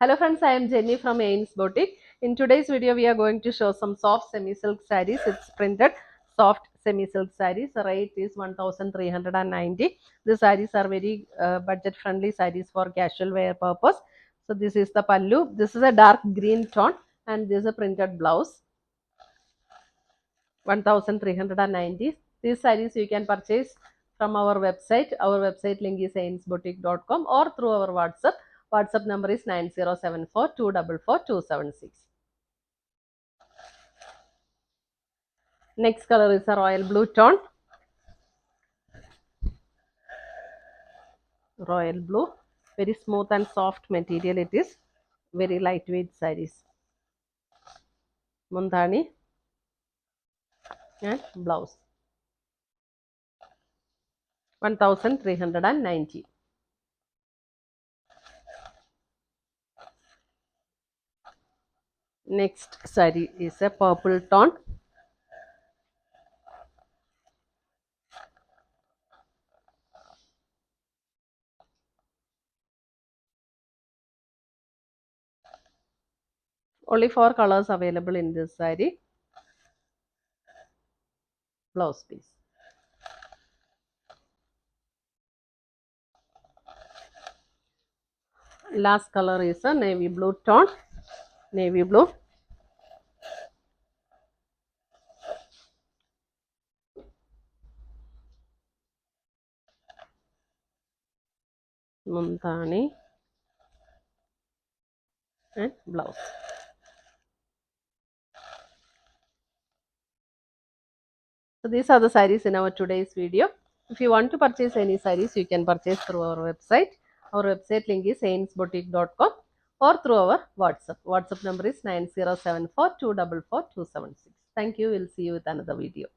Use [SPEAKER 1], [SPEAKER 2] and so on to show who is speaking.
[SPEAKER 1] Hello friends, I am Jenny from Ains Boutique. In today's video, we are going to show some soft semi-silk sarees. It's printed soft semi-silk sarees. The rate is 1390. The sarees are very budget-friendly sarees for casual wear purpose. So this is the pallu. This is a dark green tone and this is a printed blouse. 1390. These sarees you can purchase from our website. Our website link is ainsboutique.com or through our WhatsApp. WhatsApp number is 9074 244 276. Next color is a royal blue tone. Royal blue. Very smooth and soft material it is. Very lightweight sarees. Mundani and blouse. 1390. Next saree is a purple tone. Only 4 colors available in this saree. Blouse piece. Last color is a navy blue tone. Navy blue. Mundani and blouse. So these are the sarees in our today's video. If you want to purchase any sarees, you can purchase through our website. Our website link is ainsboutique.com or through our WhatsApp. WhatsApp number is 9074 244 276. Thank you. We'll see you with another video.